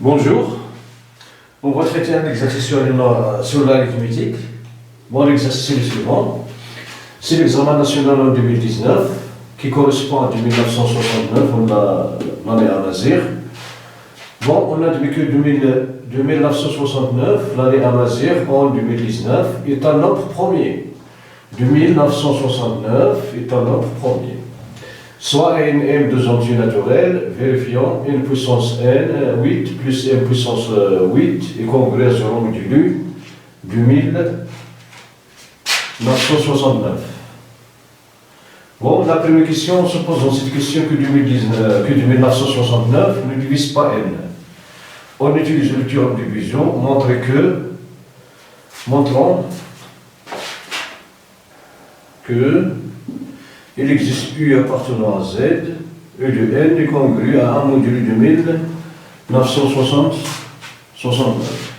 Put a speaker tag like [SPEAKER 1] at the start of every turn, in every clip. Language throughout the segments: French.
[SPEAKER 1] Bonjour, on va traiter un exercice sur l'arithmétique. Bon, l'exercice est le suivant. C'est l'examen national en 2019 qui correspond à 1969, l'année à Nazir. Bon, on admet que 1969, l'année à Nazir, en 2019, est un nombre premier. 1969 est un nombre premier. Soit n m2 entier naturel, vérifiant n puissance n, 8 plus n puissance 8 est congruent à 0 modulu du 1969. Bon, la première question, on se pose dans cette question que 1969 ne divise pas n. On utilise le théorème de division, montrant que il existe U appartenant à Z, U de n est congru à 1 module de 1969.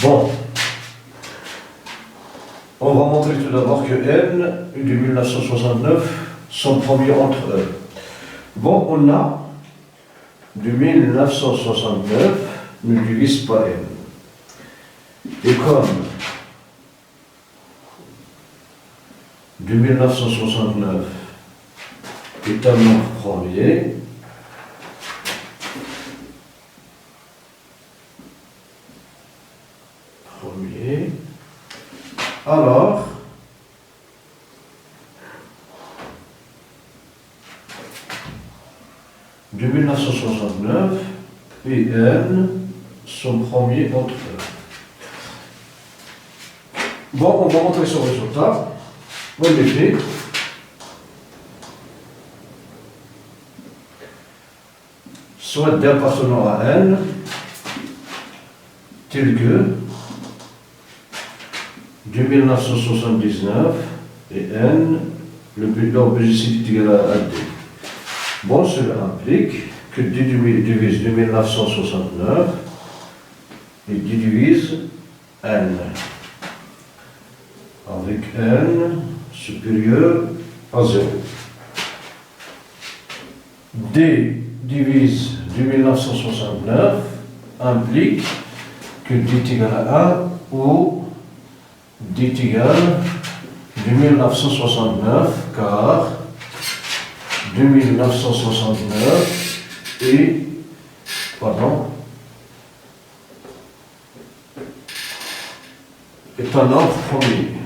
[SPEAKER 1] Bon, on va montrer tout d'abord que n, U de 1969, sont premiers entre eux. Bon, on a de 1969 ne divise pas n. Et comme de 1969 est un nombre premier, alors de 1969 et n sont premiers entre eux. Bon, on va montrer ce résultat. En effet, soit d appartenant à n, tel que de 1979 et n, l'objet est égal à d. Bon, cela implique que d divise 1969 et d divise n, avec n supérieur à 0. D divise 1969 implique que d est égal à 1 ou d est égal de 1969 car 1969 est un nombre premier.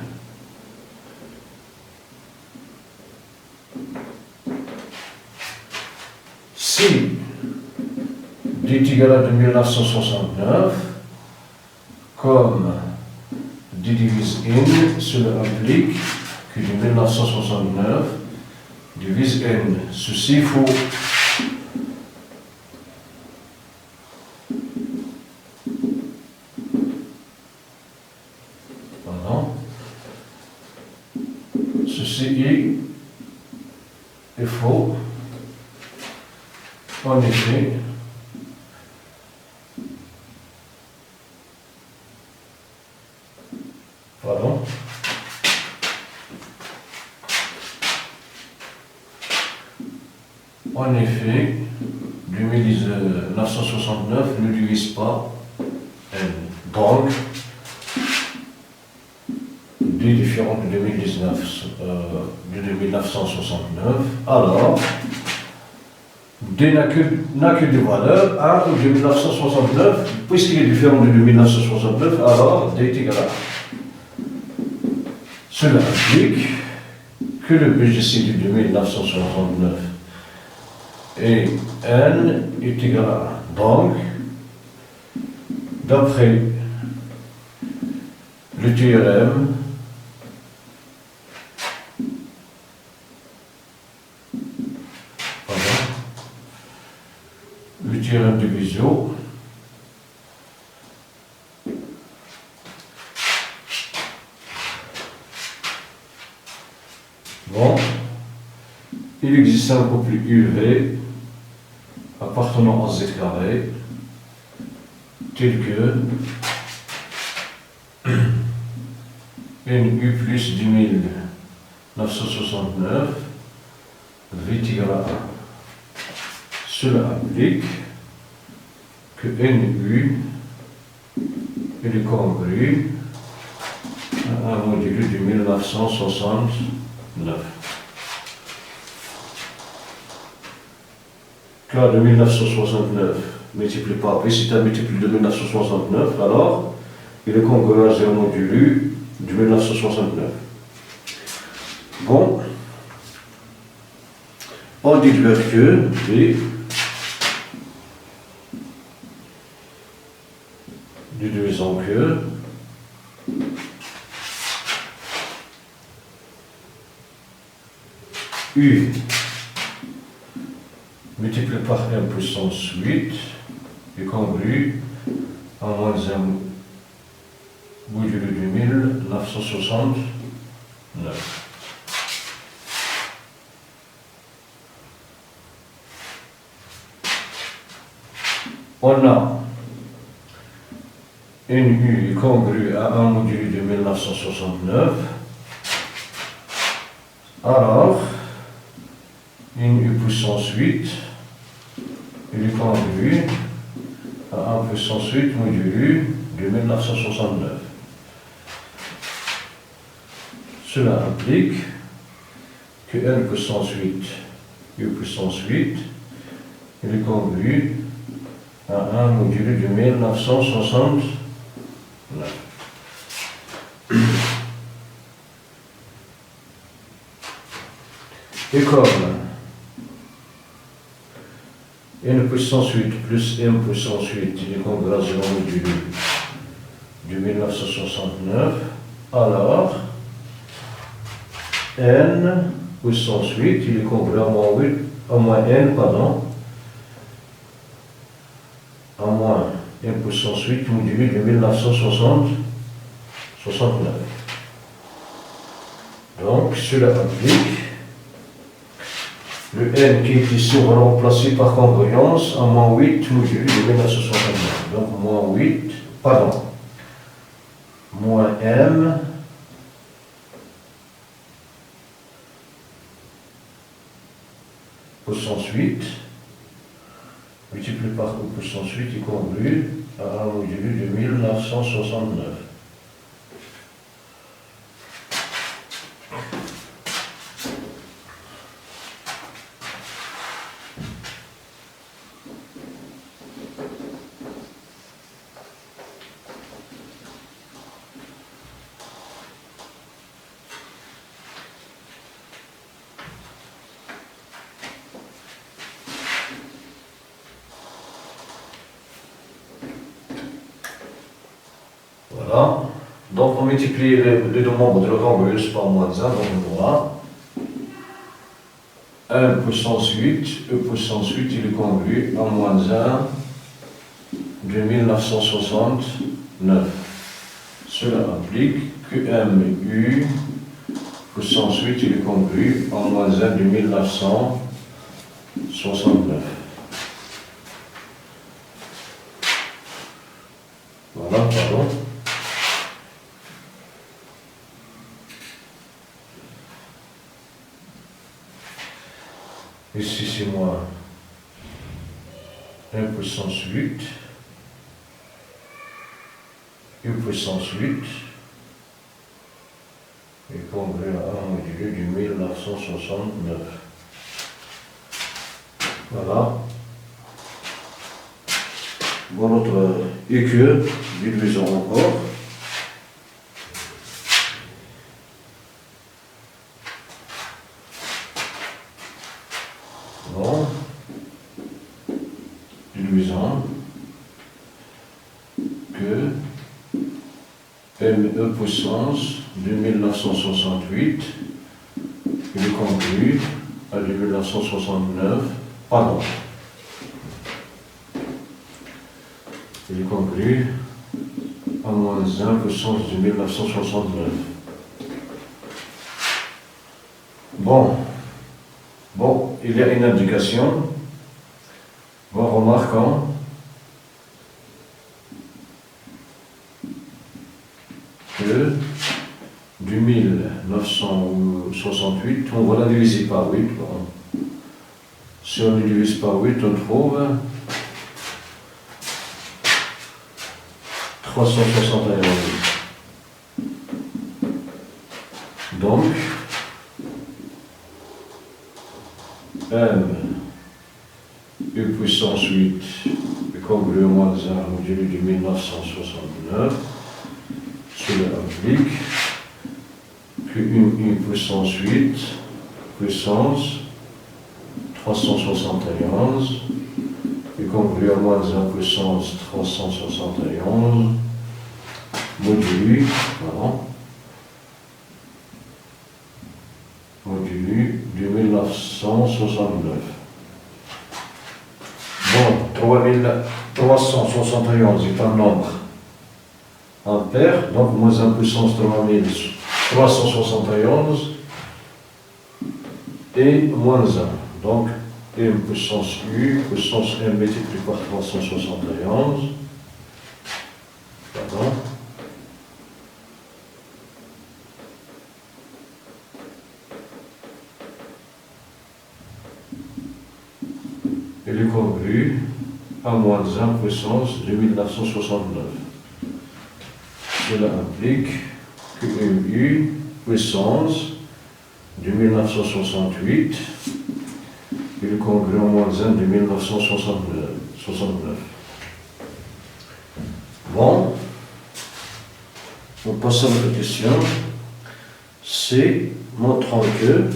[SPEAKER 1] Si d est égal à 1969, comme d divise n, cela implique que de 1969 divise n. Ceci faut ceci est faux. En effet, En effet, 1969 ne divise pas n. Donc, d est différent de 1969. Alors, d n'a que des valeurs 1 ou de 1969. Puisqu'il est différent de 1969, alors d est égal à 1. Cela implique que le BGC de 1969 et n est égal à 1. Donc, d'après le théorème, de Visio, bon, il existe un couple UV appartenant à Z carré tel que NU plus 10969 V égale à 1. Cela implique que NU il est congru à un module de 1969. Cas de 1969 multiplié par V, c'est un multiple de 1969, alors il est congruent à 0 modulu de 1969. Bon, on dit que V du divisant que U multiplié par m puissance 8 est congru à moins 1 module de 1969. On a une U est congru à 1 module de 1969. Alors, une U puissance 8 il est congru à 1 puissance 8 modulu de 1969. Cela implique que n puissance 8, U puissance 8, il est congru à 1 modulu de 1969. Et comme n puissance 8 plus m puissance 8 il est congru à 0 modulu de 1969, alors n puissance 8 il est congru à moins n, à moins m puissance 8 modulu de 1969. Donc cela implique le n qui est ici, on va le remplacer par congruence à moins 8 modulu de 1969. Donc moins m puissance 8 multiplié par u puissance 8 est congru à 1 modulu de 1969. Voilà. Donc on multiplie les deux membres de la congruence par moins 1, donc on aura 1 puissance 8, E puissance 8, il est congru à moins 1 de 1969. Cela implique que MU puissance 8, il est congru à moins 1 de 1969. Voilà, pardon. Ici, c'est moins 1 puissance 8, U puissance 8, et congru à 1 modulu du 1969. Voilà. Bon, notre EQ, divisons encore. Bon, divisons que ME puissance de 1968 il est congru à 1969, pardon, il est congru à moins 1 puissance de 1969. Bon, il y a une indication, en remarquant que du 1968, on va la diviser par 8. Bon. Si on le divise par 8, on trouve 371. Donc, m u puissance 8 est congruent moins 1 modulus de 1969. Cela implique que u puissance 8 puissance 371 est congruent à moins 1 puissance 371 modulus, modulus de 1969. Bon, 3371 est un nombre impair, donc moins 1 puissance 3371 et moins 1. Donc, m puissance u, puissance m multiplié par 371. Pardon. Elle est congrue à moins 1 puissance de 1969. Cela implique que mu puissance de 1968 est le congruent à moins 1 de 1969. Bon, on passe à la question. C montrant que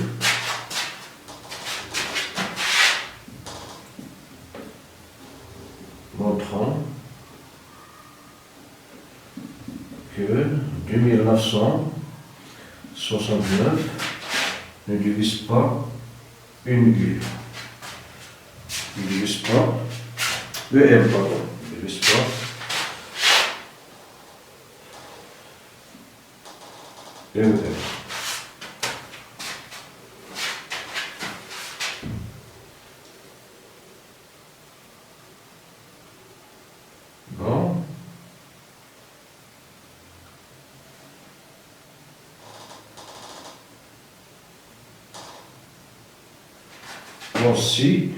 [SPEAKER 1] de 1969 ne divise pas une U. Ne divise pas le M, pardon. Ne divise pas le M. Bon. Si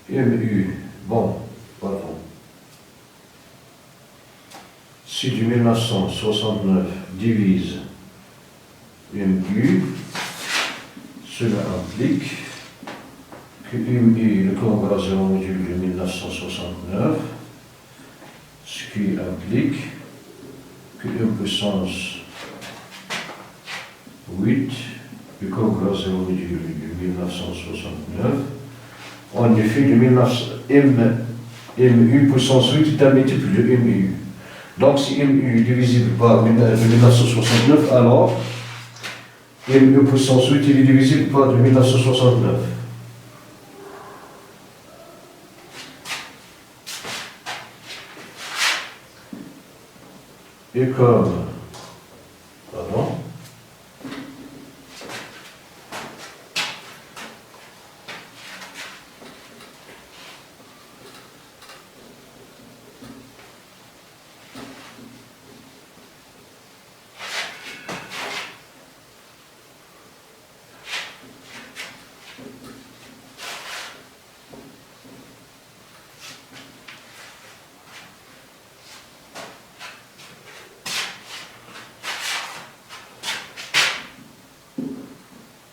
[SPEAKER 1] MU, bon, pardon, si du 1969 divise MU, cela implique que MU est le congruent module de 1969, ce qui implique que M puissance 8 le congruent module de 1969. En effet, MU puissance 8 est un multiple de MU. Donc, si MU est divisible par 1969, alors MU puissance 8 est divisible par 1969. Et comme, pardon,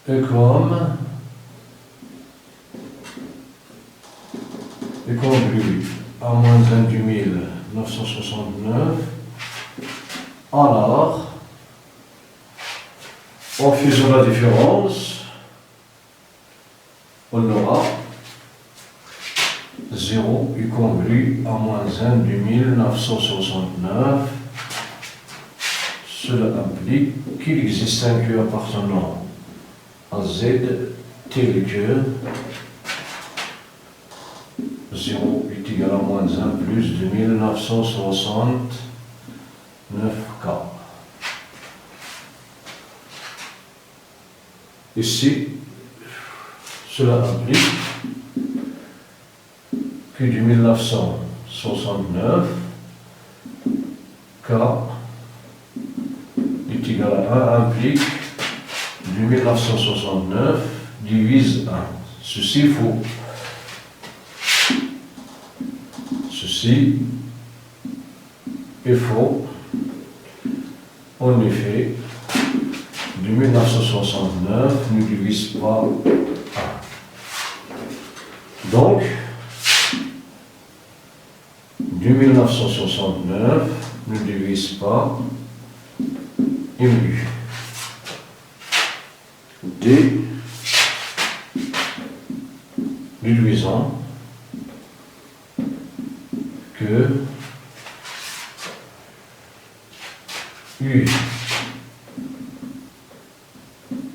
[SPEAKER 1] et comme U à moins 1 du 1969, alors, en faisant la différence, on aura 0 U congru à moins 1 du 1969. Cela implique qu'il existe un Q appartenant à Z tel que 0 est égal à moins 1 plus de 1969K. Ici, cela implique que du 1969, K est égal à 1 implique du 1969 divise 1. Ceci est faux. Ceci il faut en effet de 1969 ne divise pas 1. Donc, de 1969 ne divise pas MU. D, déduisons que U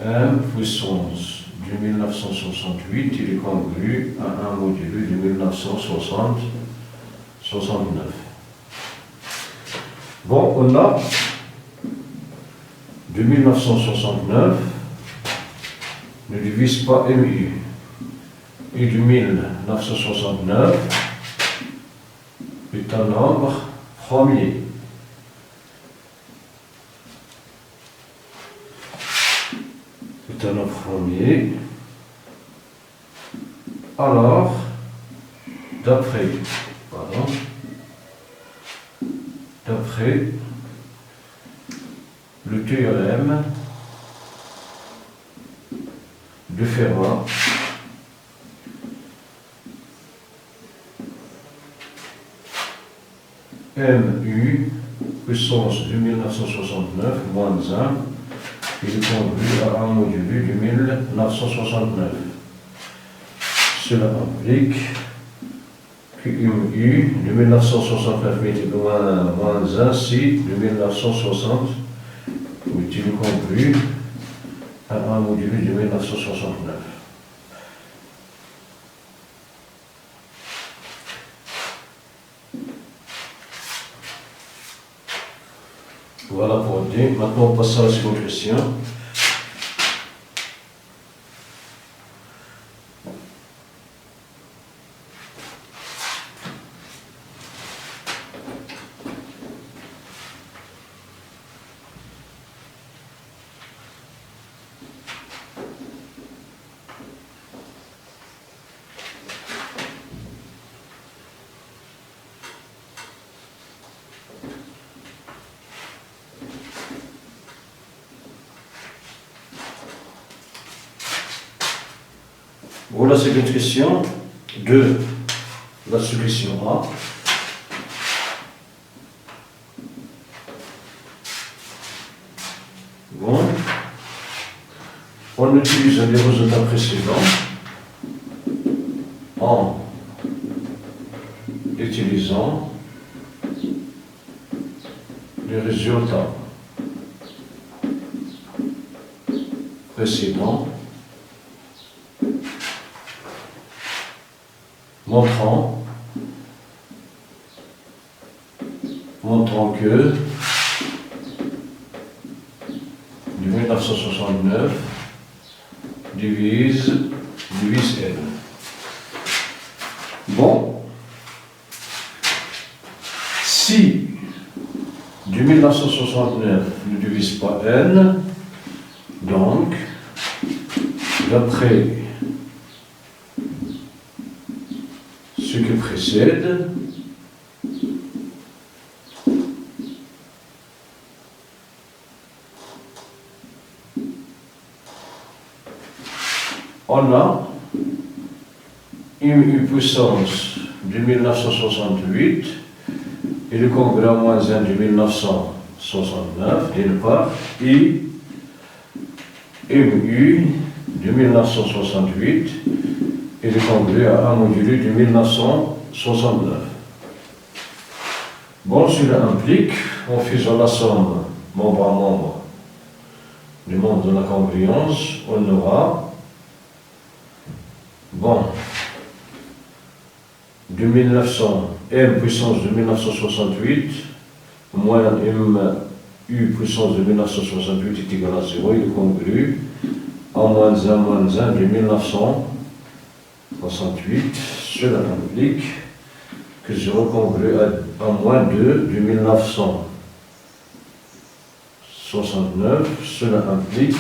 [SPEAKER 1] 1 puissance de 1968, il est congru à 1 module de 1969. Bon, on a de 1969 ne divise pas MU. Et de 1969 est un nombre premier. C'est un nombre premier. Alors, d'après le théorème de Fermat, MU puissance de 1969 moins 1 est congru à 1 modulu de 1969. Cela implique que MU de 1969 multiplié moins 1 si de 1960 est congru à 1 modulu de 1969. Voilà pour D. Maintenant, on passe à la seconde question. Voilà, c'est une question de la solution A. Bon, on utilise les résultats précédents en utilisant les résultats précédents montrant que de 1969 divise N. Bon, si de 1969 ne divise pas N, donc d'après ce qui précède, on a une puissance de 1968 et le congrès moins 1 de 1969 d'une part, et MU de 1968 et le congrès à 1 modulu de 1969. Bon, cela implique, en faisant la somme membre à membre du nombre de la congruence, on aura, bon, de 1900, M puissance de 1968 moins MU puissance de 1968 est égal à 0, il est congru à moins 1 de 1968. Cela implique que 0 congru à moins 2 de 1969. Cela implique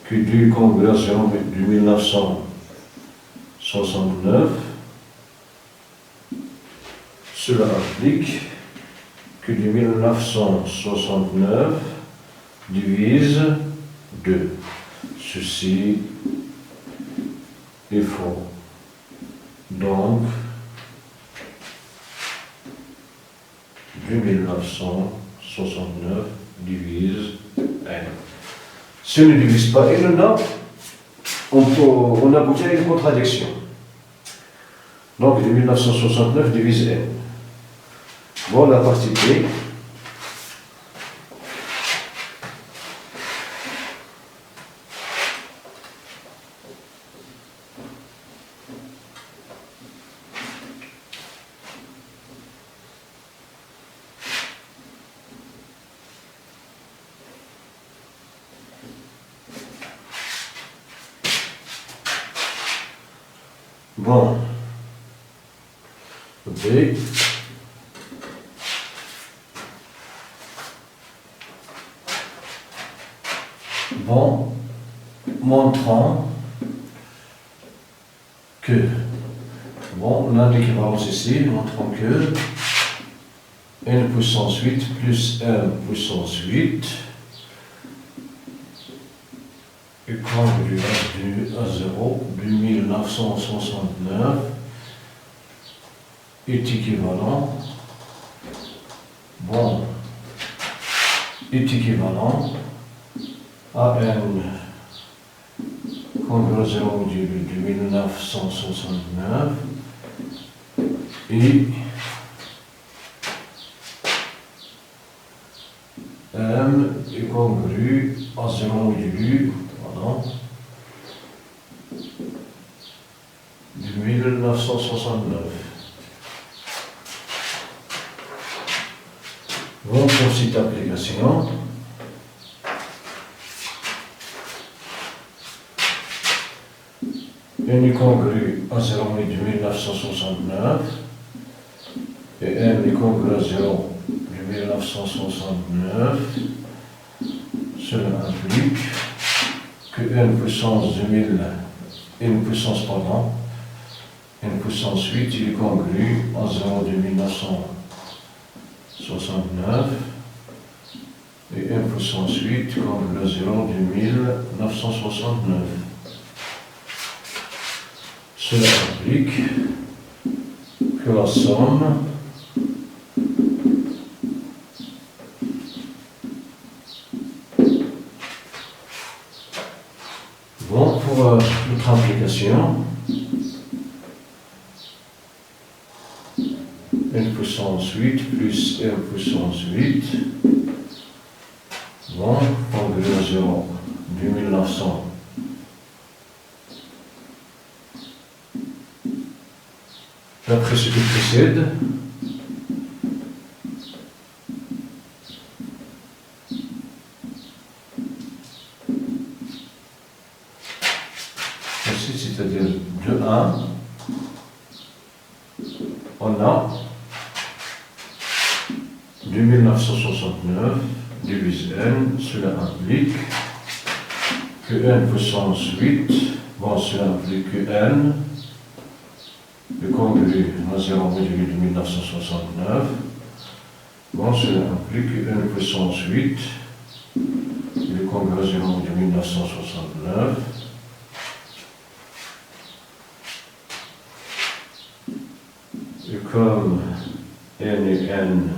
[SPEAKER 1] que 2 congru à 0 de 1969. Cela implique que du 1969 divise 2. Ceci est faux. Donc, du 1969 divise n. Si on ne divise pas n, on aboutit à une contradiction. Donc, du 1969 divise n. Bon, la partie B. Bon, B. Bon, montrant que, bon, on a l'équivalence ici, montrant que n puissance 8 plus n puissance 8 est congrue à 0 du 1969 est équivalent, bon, est équivalent à n congrue à 0 du 1969 et m est congrue à 0 du 1969. Bon, pour cette application, n est congrue à 0 du 1969 et n est congrue à 0 du 1969. Cela implique que n puissance 8 il est congru à 0 de 1969 et n puissance 8 congru à 0 de 1969. Cela implique que la somme pour notre application, n puissance 8 plus n puissance 8, congrue à 0 du 1900. D'après ce qui précède, c'est-à-dire de 1, on a du 1969 divise n, cela implique que n puissance 8, cela implique que n est congru à 0 du 1969, cela implique que n puissance 8 est congru à 0 du 1969. Et comme n et m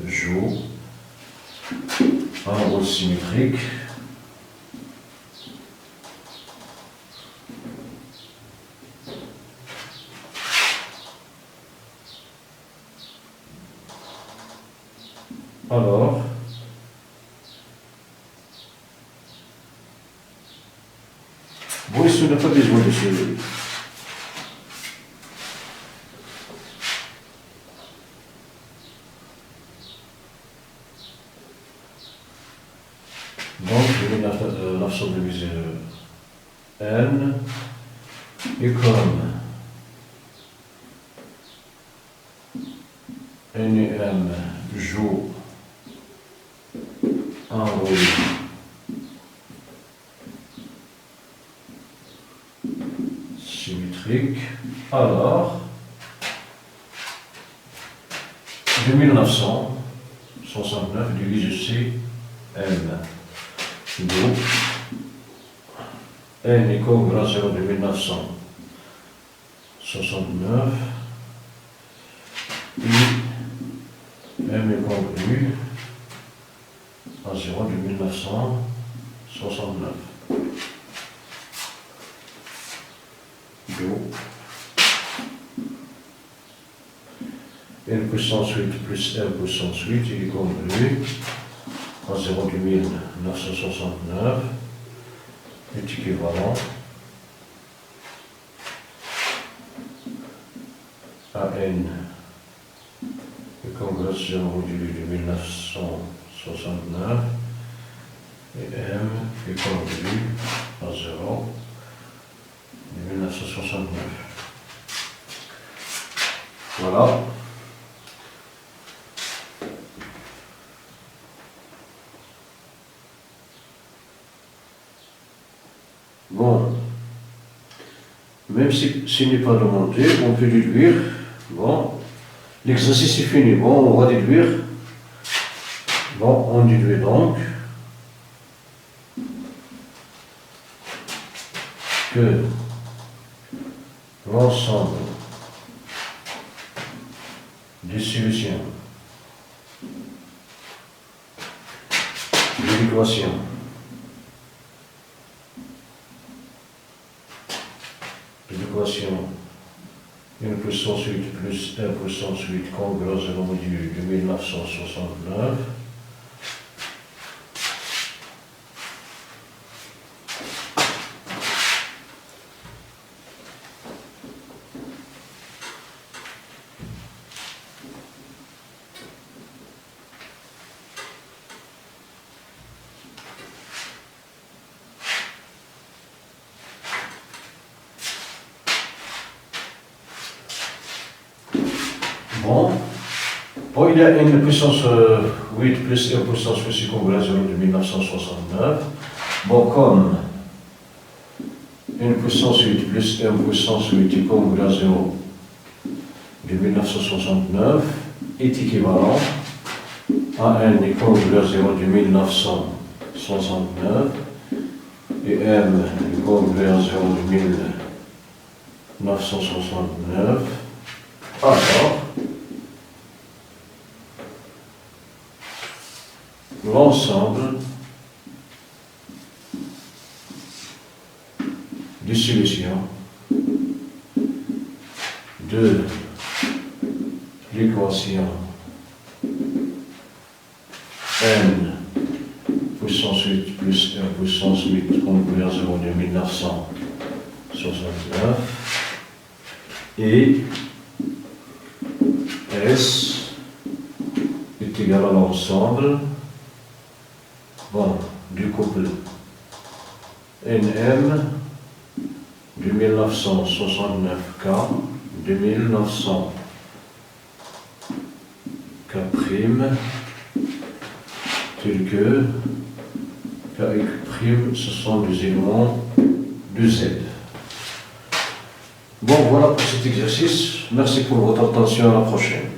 [SPEAKER 1] jouent un rôle symétrique, alors vous ici n'a pas besoin de ce. Donc, je vais diviser n et comme n et m jouent un rôle symétrique, alors 2969 divisé CM. Donc, N est congru à 0 de 1969. Et M est congru à 0 de 1969. Donc, N puissance 8 plus M puissance 8, il est congru à 0 de 1969 est équivalent à N est congru à 0 modulé de 1969 et M est congru à 0 de 1969. Voilà. Bon, même si ce n'est pas demandé, on peut déduire. Bon, l'exercice est fini. Bon, on va déduire. Bon, on déduit donc que l'ensemble des solutions de l'équation N puissance 8 plus M puissance 8 congru à 0 modulé de 1969 Bon, il y a N puissance 8 plus M puissance 8 congru à 0 de 1969. Bon, comme N puissance 8 plus M puissance 8 est congru à 0 de 1969 est équivalent à N est congru à 0 de 1969 et M est congru à 0 de 1969. Alors, l'ensemble des solutions de l'équation N puissance 8 plus M puissance 8 congru à 0 de 1969 et S est égal à l'ensemble du couple NM de 1969K de 1900 K' tel que K et Q', ce sont des éléments de Z. Bon, voilà pour cet exercice. Merci pour votre attention, à la prochaine.